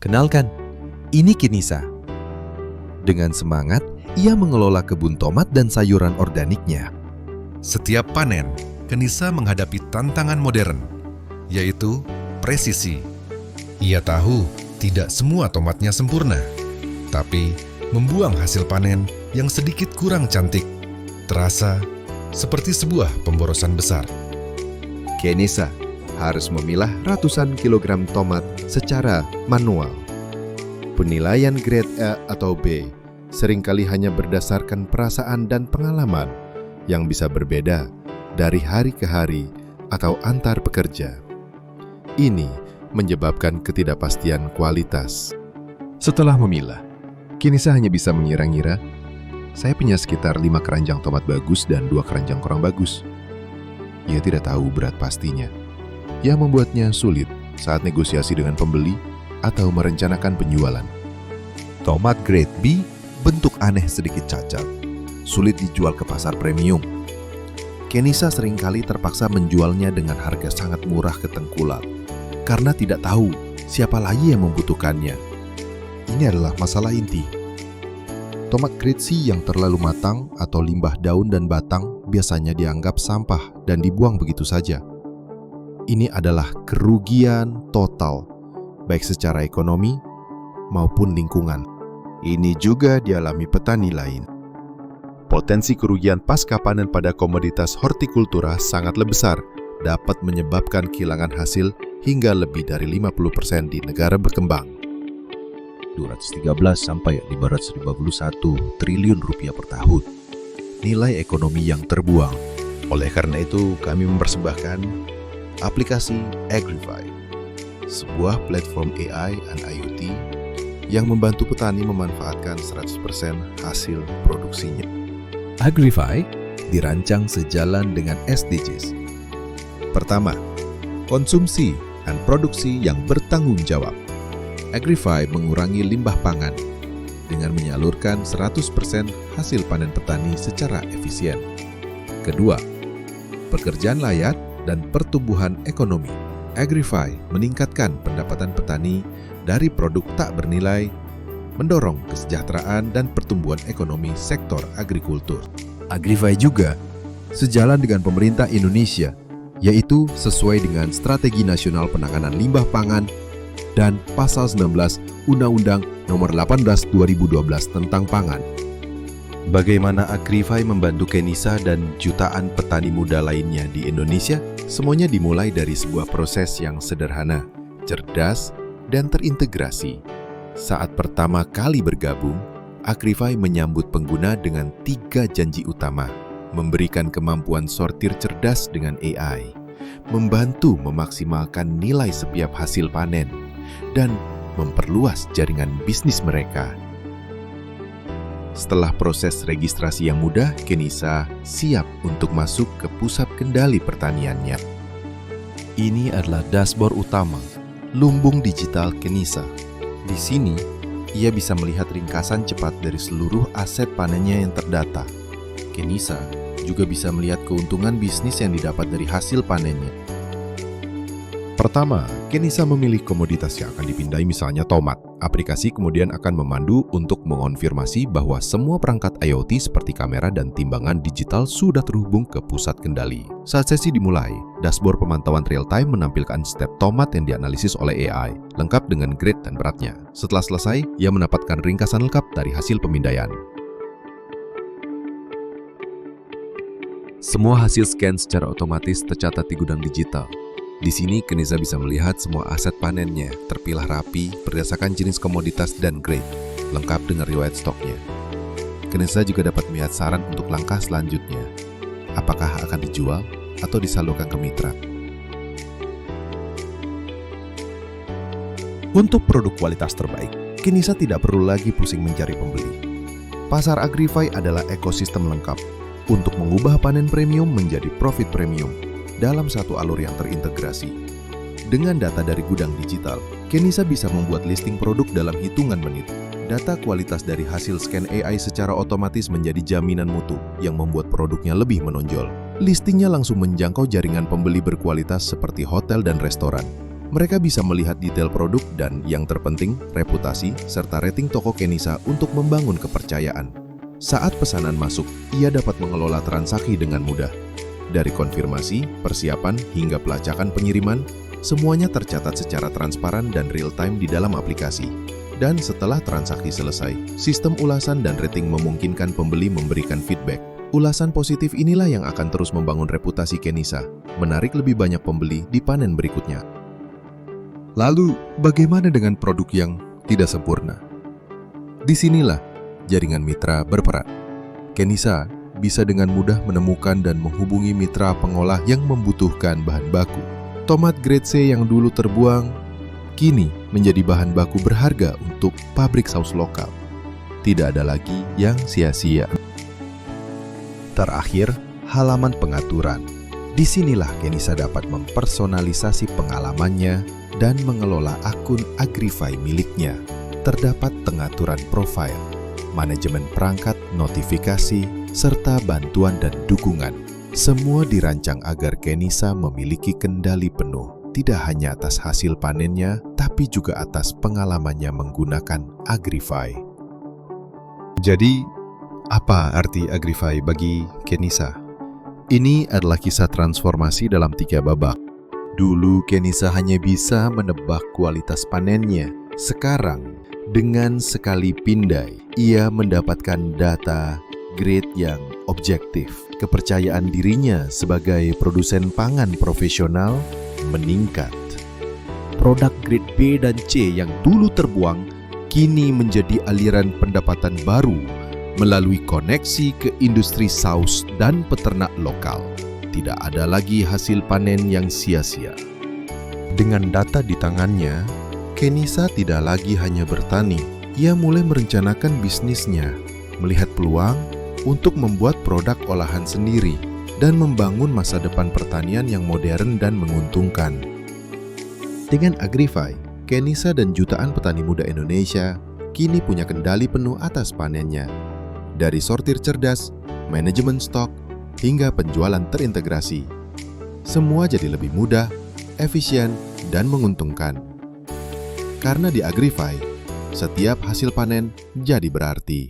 Kenalkan, ini Kenisa. Dengan semangat, ia mengelola kebun tomat dan sayuran organiknya. Setiap panen, Kenisa menghadapi tantangan modern, yaitu presisi. Ia tahu tidak semua tomatnya sempurna, tapi membuang hasil panen yang sedikit kurang cantik terasa seperti sebuah pemborosan besar. Kenisa harus memilah ratusan kilogram tomat secara manual. Penilaian grade A atau B seringkali hanya berdasarkan perasaan dan pengalaman yang bisa berbeda dari hari ke hari atau antar pekerja. Ini menyebabkan ketidakpastian kualitas. Setelah memilah, Kenisa hanya bisa mengira-ngira, saya punya sekitar 5 keranjang tomat bagus dan 2 keranjang kurang bagus. Ia tidak tahu berat pastinya, yang membuatnya sulit saat negosiasi dengan pembeli atau merencanakan penjualan. Tomat grade B bentuk aneh sedikit cacat, sulit dijual ke pasar premium. Kenisa seringkali terpaksa menjualnya dengan harga sangat murah ke tengkulak, karena tidak tahu siapa lagi yang membutuhkannya. Ini adalah masalah inti. Tomat grade C yang terlalu matang atau limbah daun dan batang biasanya dianggap sampah dan dibuang begitu saja. Ini adalah kerugian total, baik secara ekonomi maupun lingkungan. Ini juga dialami petani lain. Potensi kerugian pasca panen pada komoditas hortikultura sangatlah besar, dapat menyebabkan kehilangan hasil hingga lebih dari 50% di negara berkembang. 213 sampai 551 triliun rupiah per tahun. Nilai ekonomi yang terbuang. Oleh karena itu, kami mempersembahkan aplikasi Agrify, sebuah platform AI dan IoT yang membantu petani memanfaatkan 100% hasil produksinya. Agrify dirancang sejalan dengan SDGs. Pertama, konsumsi dan produksi yang bertanggung jawab. Agrify mengurangi limbah pangan dengan menyalurkan 100% hasil panen petani secara efisien. Kedua, pekerjaan layak dan pertumbuhan ekonomi. Agrify meningkatkan pendapatan petani dari produk tak bernilai, mendorong kesejahteraan dan pertumbuhan ekonomi sektor agrikultur. Agrify juga sejalan dengan pemerintah Indonesia, yaitu sesuai dengan Strategi Nasional Penanganan Limbah Pangan dan Pasal 19 Undang-Undang Nomor 18 2012 tentang Pangan. Bagaimana Agrify membantu Kenisa dan jutaan petani muda lainnya di Indonesia? Semuanya dimulai dari sebuah proses yang sederhana, cerdas, dan terintegrasi. Saat pertama kali bergabung, Agrify menyambut pengguna dengan 3 janji utama: memberikan kemampuan sortir cerdas dengan AI, membantu memaksimalkan nilai setiap hasil panen, dan memperluas jaringan bisnis mereka. Setelah proses registrasi yang mudah, Kenisa siap untuk masuk ke pusat kendali pertaniannya. Ini adalah dashboard utama, lumbung digital Kenisa. Di sini, ia bisa melihat ringkasan cepat dari seluruh aset panennya yang terdata. Kenisa juga bisa melihat keuntungan bisnis yang didapat dari hasil panennya. Pertama, Kenisa memilih komoditas yang akan dipindai, misalnya tomat. Aplikasi kemudian akan memandu untuk mengonfirmasi bahwa semua perangkat IoT seperti kamera dan timbangan digital sudah terhubung ke pusat kendali. Saat sesi dimulai, dashboard pemantauan real-time menampilkan step tomat yang dianalisis oleh AI, lengkap dengan grade dan beratnya. Setelah selesai, ia mendapatkan ringkasan lengkap dari hasil pemindaian. Semua hasil scan secara otomatis tercatat di gudang digital. Di sini, Kenisa bisa melihat semua aset panennya, terpilah rapi berdasarkan jenis komoditas dan grade, lengkap dengan riwayat stoknya. Kenisa juga dapat melihat saran untuk langkah selanjutnya. Apakah akan dijual atau disalurkan ke mitra? Untuk produk kualitas terbaik, Kenisa tidak perlu lagi pusing mencari pembeli. Pasar Agrify adalah ekosistem lengkap untuk mengubah panen premium menjadi profit premium dalam satu alur yang terintegrasi. Dengan data dari gudang digital, Kenisa bisa membuat listing produk dalam hitungan menit. Data kualitas dari hasil scan AI secara otomatis menjadi jaminan mutu yang membuat produknya lebih menonjol. Listingnya langsung menjangkau jaringan pembeli berkualitas seperti hotel dan restoran. Mereka bisa melihat detail produk dan, yang terpenting, reputasi serta rating toko Kenisa untuk membangun kepercayaan. Saat pesanan masuk, ia dapat mengelola transaksi dengan mudah. Dari konfirmasi, persiapan, hingga pelacakan pengiriman, semuanya tercatat secara transparan dan real-time di dalam aplikasi. Dan setelah transaksi selesai, sistem ulasan dan rating memungkinkan pembeli memberikan feedback. Ulasan positif inilah yang akan terus membangun reputasi Kenisa, menarik lebih banyak pembeli di panen berikutnya. Lalu, bagaimana dengan produk yang tidak sempurna? Disinilah jaringan mitra berperan. Kenisa bisa dengan mudah menemukan dan menghubungi mitra pengolah yang membutuhkan bahan baku. Tomat grade C yang dulu terbuang, kini menjadi bahan baku berharga untuk pabrik saus lokal. Tidak ada lagi yang sia-sia. Terakhir, halaman pengaturan. Disinilah Kenisa dapat mempersonalisasi pengalamannya dan mengelola akun Agrify miliknya. Terdapat pengaturan profil, manajemen perangkat, notifikasi, serta bantuan dan dukungan. Semua dirancang agar Kenisa memiliki kendali penuh, tidak hanya atas hasil panennya, tapi juga atas pengalamannya menggunakan Agrify. Jadi, apa arti Agrify bagi Kenisa? Ini adalah kisah transformasi dalam 3 babak. Dulu Kenisa hanya bisa menebak kualitas panennya. Sekarang, dengan sekali pindai, ia mendapatkan data grade yang objektif. Kepercayaan dirinya sebagai produsen pangan profesional meningkat. Produk grade B dan C yang dulu terbuang, kini menjadi aliran pendapatan baru melalui koneksi ke industri saus dan peternak lokal. Tidak ada lagi hasil panen yang sia-sia. Dengan data di tangannya, Kenisa tidak lagi hanya bertani. Ia mulai merencanakan bisnisnya, melihat peluang untuk membuat produk olahan sendiri, dan membangun masa depan pertanian yang modern dan menguntungkan. Dengan Agrify, Kenisa dan jutaan petani muda Indonesia kini punya kendali penuh atas panennya. Dari sortir cerdas, manajemen stok, hingga penjualan terintegrasi. Semua jadi lebih mudah, efisien, dan menguntungkan. Karena di Agrify, setiap hasil panen jadi berarti.